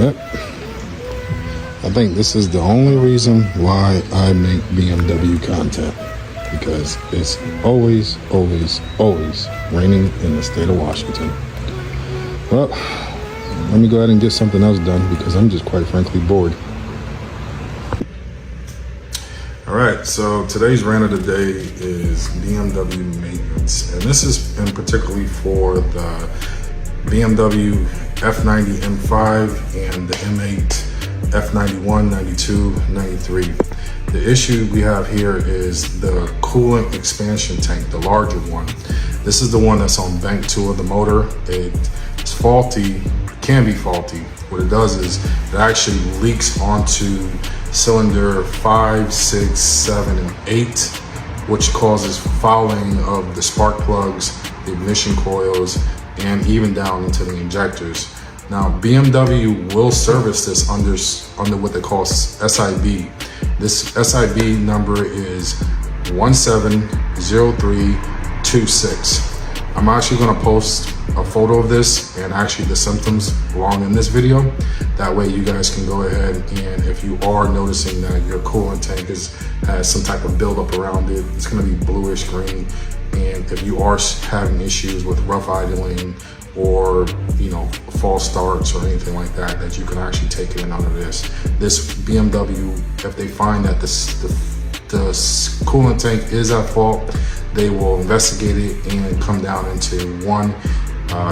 Yep. I think this is the only reason why I make BMW content, because it's always, always, always raining in the state of Washington. Well, let me go ahead and get something else done because I'm just quite frankly bored. All right, so today's rant of the day is BMW maintenance. And this is in particularly for the BMW F90 M5 and the M8 F91, 92, 93. The issue we have here is the coolant expansion tank, the larger one. This is the one that's on bank 2 of the motor. It's faulty, can be faulty. What it does is it actually leaks onto cylinder 5, 6, 7, and 8, which causes fouling of the spark plugs, the ignition coils, and even down into the injectors. Now, BMW will service this under what they call SIB. This SIB number is 170326. I'm actually going to post a photo of this and actually the symptoms along in this video. That way you guys can go ahead, and if you are noticing that your coolant tank has some type of buildup around it, it's going to be bluish green. And if you are having issues with rough idling or false starts or anything like that, that you can actually take it in under this BMW. If they find that the coolant tank is at fault, they will investigate it and come down into one,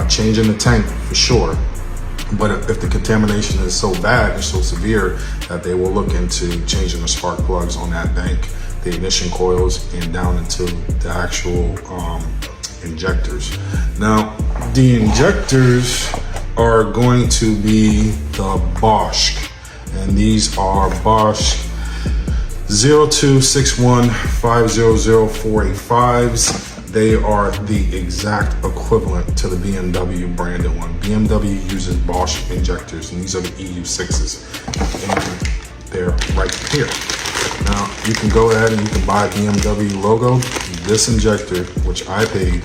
changing the tank for sure. But if the contamination is so bad and so severe, that they will look into changing the spark plugs on that bank, the ignition coils, and down into the actual injectors. Now, the injectors are going to be the Bosch, and these are Bosch 0261500485s. They are the exact equivalent to the BMW branded one. BMW uses Bosch injectors, and these are the EU6s, and they're right here. Now, you can go ahead and you can buy BMW logo. This injector, which I paid,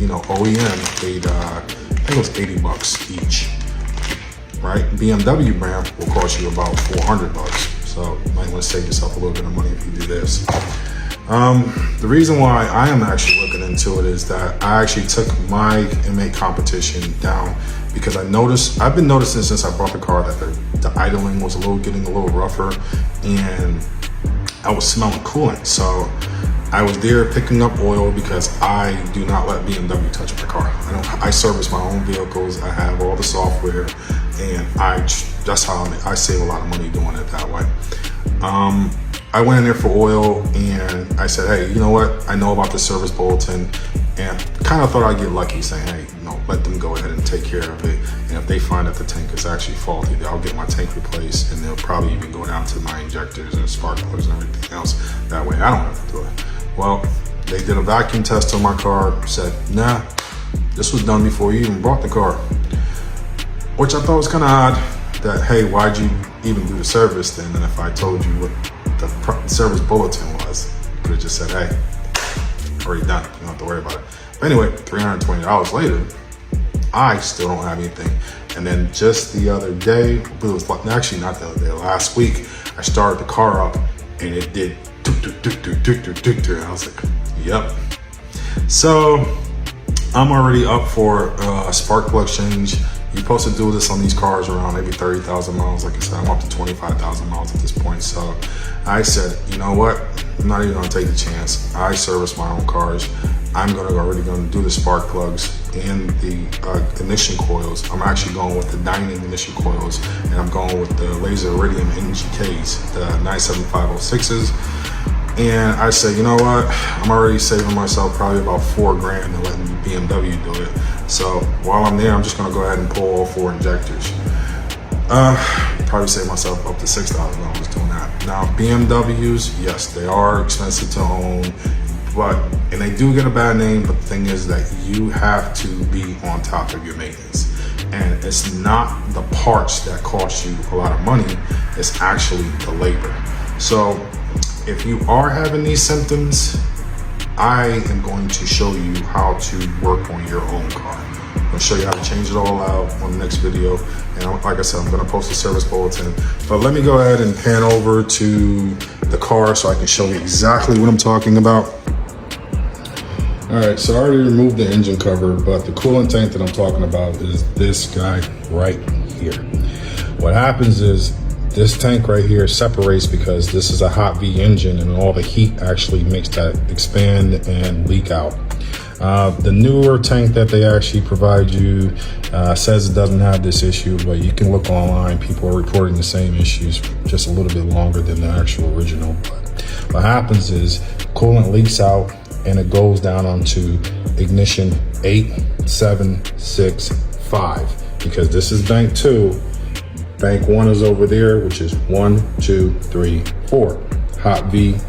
OEM paid, I think it was $80 each, right? BMW brand will cost you about $400. So you might want to save yourself a little bit of money if you do this. The reason why I am actually looking into it is that I actually took my M8 competition down because I've been noticing since I bought the car that the idling was getting a little rougher, and I was smelling coolant. So I was there picking up oil because I do not let BMW touch my car. I service my own vehicles. I have all the software, and that's how I save a lot of money doing it that way. I went in there for oil, and I said, hey, you know what? I know about the service bulletin, and kind of thought I'd get lucky saying, hey, let them go ahead and take care of it. And if they find that the tank is actually faulty, I'll get my tank replaced, and they'll probably even go down to my injectors and spark plugs and everything else. That way I don't have to do it. Well, they did a vacuum test on my car, said, nah, this was done before you even brought the car. Which I thought was kind of odd, that, hey, why'd you even do the service then? And if I told you what the service bulletin was, you could have just said, hey, already done, you don't have to worry about it. But anyway, $320 later, I still don't have anything. And then just the other day, it was actually not the other day, last week, I started the car up and it did and I was like, yep. So I'm already up for a spark plug change. You're supposed to do this on these cars around maybe 30,000 miles. Like I said, I'm up to 25,000 miles at this point. So I said, you know what? I'm not even gonna take the chance. I service my own cars. I'm already gonna do the spark plugs and the ignition coils. I'm actually going with the Dyna ignition coils, and I'm going with the Laser Iridium NGKs, the 97506s. And I said, you know what? I'm already saving myself probably about $4,000 to letting BMW do it. So while I'm there, I'm just gonna go ahead and pull all 4 injectors. Probably save myself up to $6,000 doing that. Now, BMWs, yes, they are expensive to own, and they do get a bad name, but the thing is that you have to be on top of your maintenance. And it's not the parts that cost you a lot of money, it's actually the labor. So if you are having these symptoms, I am going to show you how to work on your own car. I'll show you how to change it all out on the next video. And like I said, I'm gonna post a service bulletin. But let me go ahead and pan over to the car so I can show you exactly what I'm talking about. All right, so I already removed the engine cover, but the coolant tank that I'm talking about is this guy right here. What happens is this tank right here separates because this is a hot V engine and all the heat actually makes that expand and leak out. The newer tank that they actually provide you says it doesn't have this issue, but you can look online. People are reporting the same issues, just a little bit longer than the actual original. But what happens is coolant leaks out and it goes down onto ignition 8, 7, 6, 5, because this is bank 2. Bank 1 is over there, which is 1, 2, 3, 4. Hot V8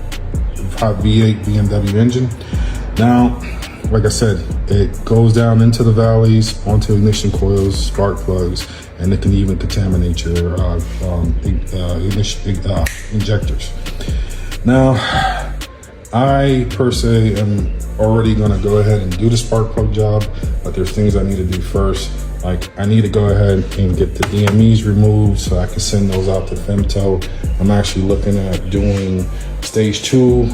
BMW engine. Now, like I said, it goes down into the valleys, onto ignition coils, spark plugs, and it can even contaminate your injectors. Now, I per se am already gonna go ahead and do the spark plug job, but there's things I need to do first. Like I need to go ahead and get the DMEs removed so I can send those out to Femto. I'm actually looking at doing stage 2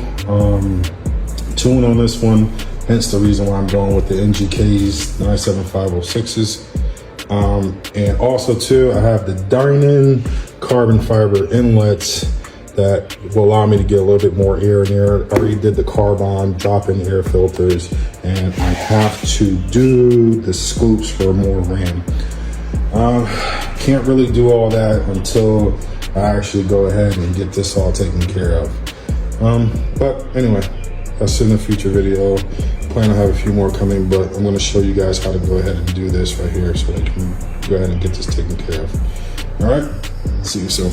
tune on this one. Hence the reason why I'm going with the NGK's 97506s. And also too, I have the Dynan carbon fiber inlets that will allow me to get a little bit more air in there. I already did the carbon drop-in air filters, and I have to do the scoops for more RAM. Can't really do all that until I actually go ahead and get this all taken care of. But anyway, that's in the future video. Plan to have a few more coming, but I'm going to show you guys how to go ahead and do this right here so I can go ahead and get this taken care of. All right, see you soon.